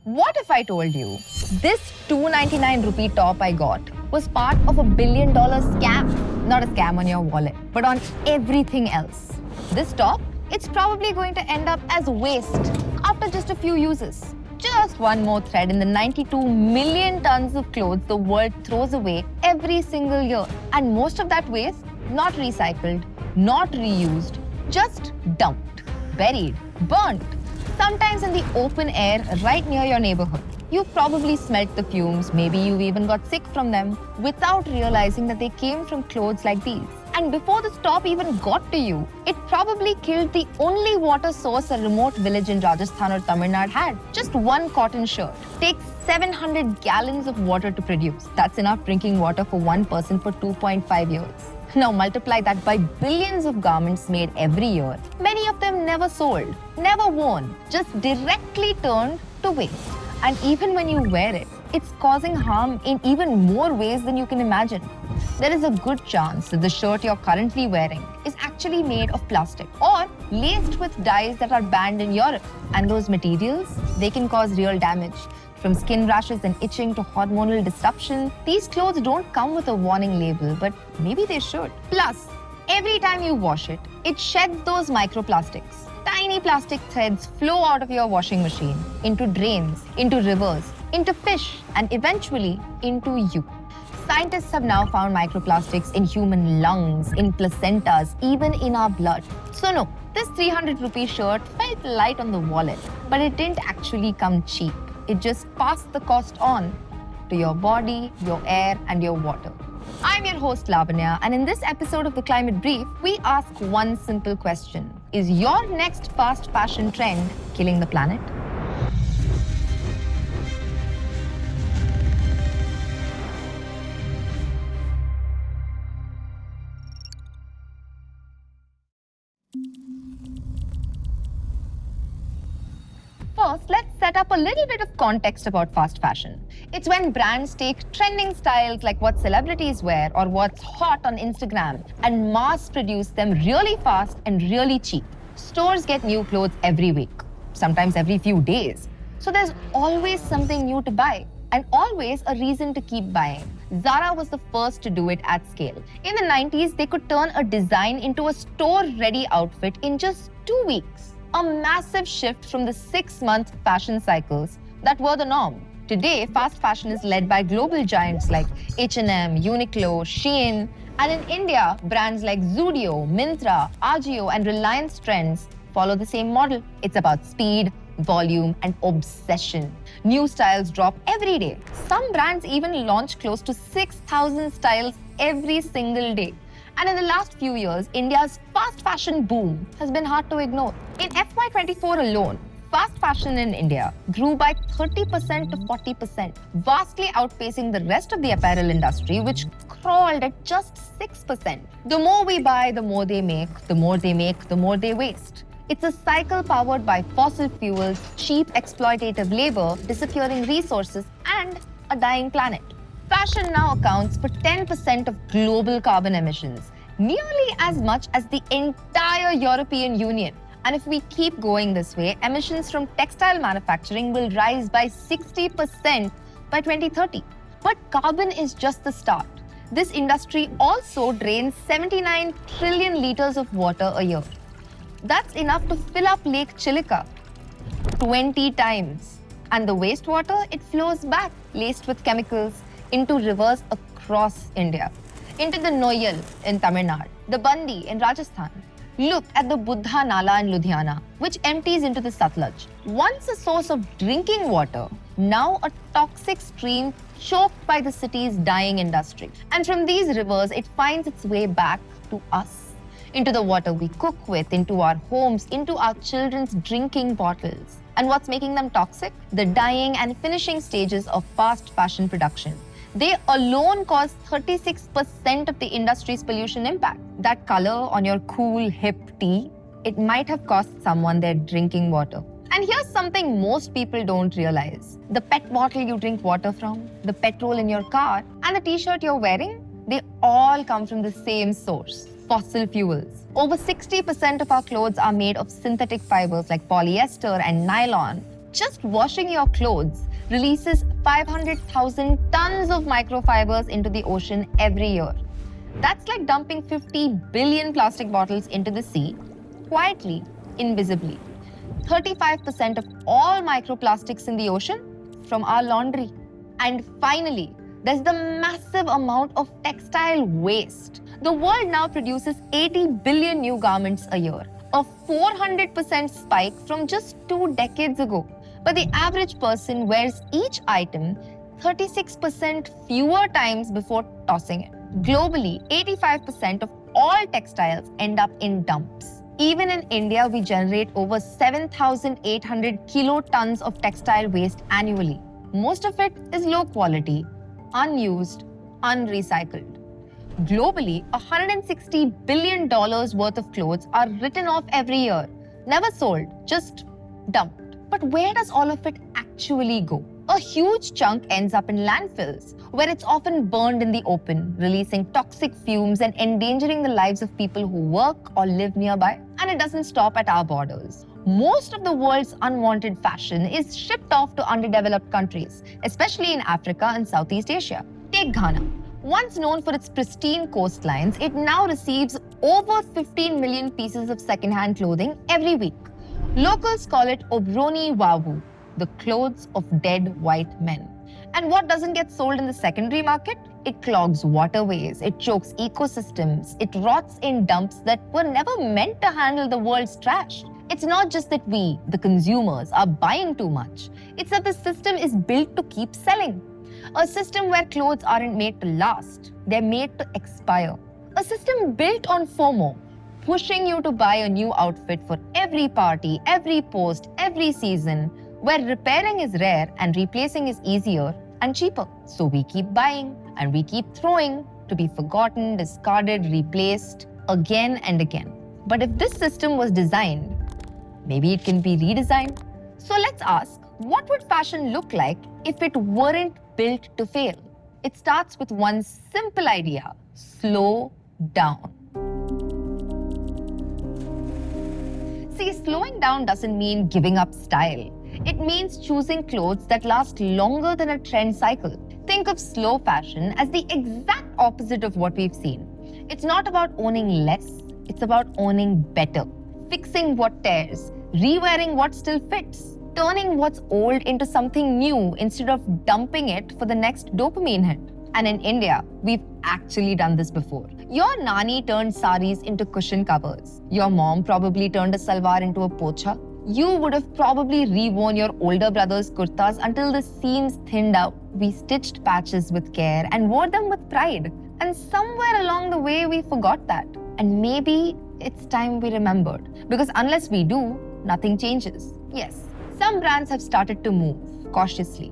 What if I told you this 299 rupee top I got was part of a $1 billion scam? Not a scam on your wallet, but on everything else. This top, it's probably going to end up as waste after just a few uses. Just one more thread in the 92 million tons of clothes the world throws away every single year. And most of that waste, not recycled, not reused, just dumped, buried, burnt. Sometimes in the open air right near your neighborhood. You've probably smelt the fumes, maybe you've even got sick from them without realizing that they came from clothes like these. And before this top even got to you, it probably killed the only water source a remote village in Rajasthan or Tamil Nadu had. Just one cotton shirt takes 700 gallons of water to produce. That's enough drinking water for one person for 2.5 years. Now multiply that by billions of garments made every year. Many of them never sold, never worn, just directly turned to waste. And even when you wear it, it's causing harm in even more ways than you can imagine. There is a good chance that the shirt you're currently wearing is actually made of plastic or laced with dyes that are banned in Europe. And those materials, they can cause real damage. From skin rashes and itching to hormonal disruption, these clothes don't come with a warning label, but maybe they should. Plus, every time you wash it, it sheds those microplastics. Tiny plastic threads flow out of your washing machine into drains, into rivers, into fish, and eventually into you. Scientists have now found microplastics in human lungs, in placentas, even in our blood. So no, this 300 rupee shirt felt light on the wallet, but it didn't actually come cheap. It just passed the cost on to your body, your air, and your water. I'm your host, Lavanya, and in this episode of The Climate Brief, we ask one simple question. Is your next fast fashion trend killing the planet? First, let's set up a little bit of context about fast fashion. It's when brands take trending styles like what celebrities wear or what's hot on Instagram and mass produce them really fast and really cheap. Stores get new clothes every week, sometimes every few days. So there's always something new to buy and always a reason to keep buying. Zara was the first to do it at scale. In the 90s, they could turn a design into a store-ready outfit in just 2 weeks. A massive shift from the 6-month fashion cycles that were the norm. Today, fast fashion is led by global giants like H&M, Uniqlo, Shein, and in India, brands like Zudio, Myntra, Ajio, and Reliance Trends follow the same model. It's about speed, volume, and obsession. New styles drop every day. Some brands even launch close to 6,000 styles every single day. And in the last few years, India's fast fashion boom has been hard to ignore. In FY24 alone, fast fashion in India grew by 30% to 40%, vastly outpacing the rest of the apparel industry, which crawled at just 6%. The more we buy, the more they make, the more they make, the more they waste. It's a cycle powered by fossil fuels, cheap exploitative labor, disappearing resources, and a dying planet. Fashion now accounts for 10% of global carbon emissions, nearly as much as the entire European Union. And if we keep going this way, emissions from textile manufacturing will rise by 60% by 2030. But carbon is just the start. This industry also drains 79 trillion liters of water a year. That's enough to fill up Lake Chilika 20 times. And the wastewater, it flows back, laced with chemicals, into rivers across India. Into the Noyal in Tamil Nadu, the Bandi in Rajasthan. Look at the Buddha Nala in Ludhiana, which empties into the Satluj. Once a source of drinking water, now a toxic stream choked by the city's dying industry. And from these rivers, it finds its way back to us. Into the water we cook with, into our homes, into our children's drinking bottles. And what's making them toxic? The dyeing and finishing stages of fast fashion production. They alone cause 36% of the industry's pollution impact. That color on your cool, hip tee, it might have cost someone their drinking water. And here's something most people don't realize. The PET bottle you drink water from, the petrol in your car, and the t-shirt you're wearing, they all come from the same source, fossil fuels. Over 60% of our clothes are made of synthetic fibers like polyester and nylon. Just washing your clothes releases 500,000 tons of microfibers into the ocean every year. That's like dumping 50 billion plastic bottles into the sea, quietly, invisibly. 35% of all microplastics in the ocean from our laundry. And finally, there's the massive amount of textile waste. The world now produces 80 billion new garments a year, a 400% spike from just 2 decades ago. But the average person wears each item 36% fewer times before tossing it. Globally, 85% of all textiles end up in dumps. Even in India, we generate over 7,800 kilotons of textile waste annually. Most of it is low quality, unused, unrecycled. Globally, $160 billion worth of clothes are written off every year. Never sold, just dumped. But where does all of it actually go? A huge chunk ends up in landfills, where it's often burned in the open, releasing toxic fumes and endangering the lives of people who work or live nearby. And it doesn't stop at our borders. Most of the world's unwanted fashion is shipped off to underdeveloped countries, especially in Africa and Southeast Asia. Take Ghana. Once known for its pristine coastlines, it now receives over 15 million pieces of second-hand clothing every week. Locals call it Obroni Wawu, the clothes of dead white men. And what doesn't get sold in the secondary market? It clogs waterways, it chokes ecosystems, it rots in dumps that were never meant to handle the world's trash. It's not just that we, the consumers, are buying too much. It's that the system is built to keep selling. A system where clothes aren't made to last, they're made to expire. A system built on FOMO, pushing you to buy a new outfit for every party, every post, every season, where repairing is rare and replacing is easier and cheaper. So we keep buying and we keep throwing to be forgotten, discarded, replaced again and again. But if this system was designed, maybe it can be redesigned. So let's ask, what would fashion look like if it weren't built to fail? It starts with one simple idea: slow down. See, slowing down doesn't mean giving up style. It means choosing clothes that last longer than a trend cycle. Think of slow fashion as the exact opposite of what we've seen. It's not about owning less, it's about owning better. Fixing what tears, re-wearing what still fits, turning what's old into something new instead of dumping it for the next dopamine hit. And in India, we've actually done this before. Your nani turned saris into cushion covers. Your mom probably turned a salwar into a pocha. You would have probably reworn your older brother's kurtas until the seams thinned out. We stitched patches with care and wore them with pride. And somewhere along the way, we forgot that. And maybe it's time we remembered. Because unless we do, nothing changes. Yes, some brands have started to move cautiously.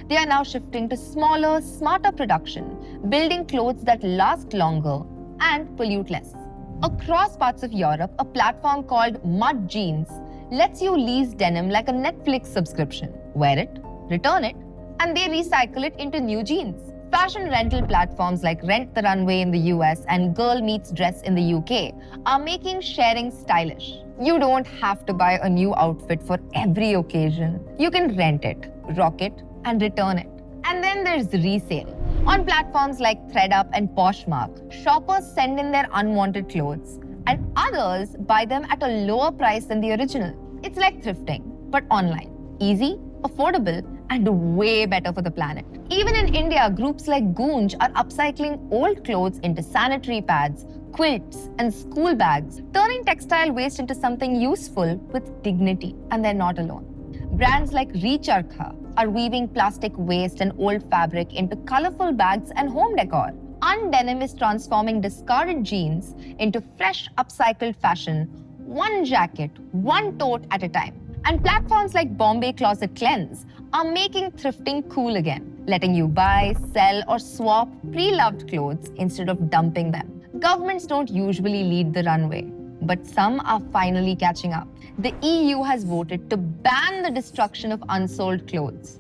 They are now shifting to smaller, smarter production, building clothes that last longer and pollute less. Across parts of Europe, a platform called Mud Jeans lets you lease denim like a Netflix subscription. Wear it, return it, and they recycle it into new jeans. Fashion rental platforms like Rent the Runway in the US and Girl Meets Dress in the UK are making sharing stylish. You don't have to buy a new outfit for every occasion. You can rent it, rock it, and return it. And then there's resale. On platforms like ThreadUp and Poshmark, shoppers send in their unwanted clothes, and others buy them at a lower price than the original. It's like thrifting, but online. Easy, affordable, and way better for the planet. Even in India, groups like Goonj are upcycling old clothes into sanitary pads, quilts, and school bags, turning textile waste into something useful with dignity. And they're not alone. Brands like Recharkha are weaving plastic waste and old fabric into colorful bags and home decor. Undenim is transforming discarded jeans into fresh, upcycled fashion, one jacket, one tote at a time. And platforms like Bombay Closet Cleanse are making thrifting cool again, letting you buy, sell, or swap pre-loved clothes instead of dumping them. Governments don't usually lead the runway, but some are finally catching up. The EU has voted to ban the destruction of unsold clothes.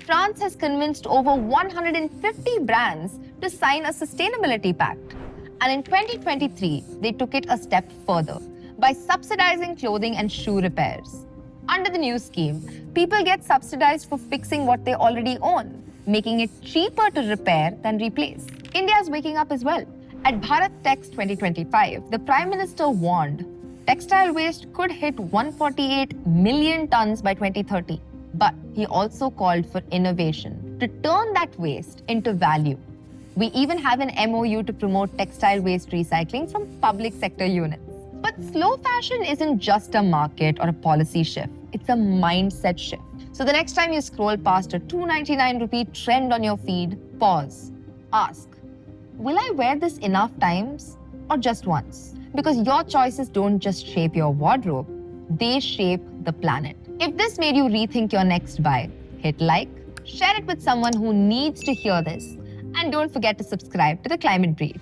France has convinced over 150 brands to sign a sustainability pact. And in 2023, they took it a step further by subsidizing clothing and shoe repairs. Under the new scheme, people get subsidized for fixing what they already own, making it cheaper to repair than replace. India's waking up as well. At Bharat Text 2025, the Prime Minister warned textile waste could hit 148 million tons by 2030. But he also called for innovation to turn that waste into value. We even have an MOU to promote textile waste recycling from public sector units. But slow fashion isn't just a market or a policy shift. It's a mindset shift. So the next time you scroll past a 299 rupee trend on your feed, pause. Ask, will I wear this enough times or just once? Because your choices don't just shape your wardrobe, they shape the planet. If this made you rethink your next buy, hit like, share it with someone who needs to hear this, and don't forget to subscribe to The Climate Brief.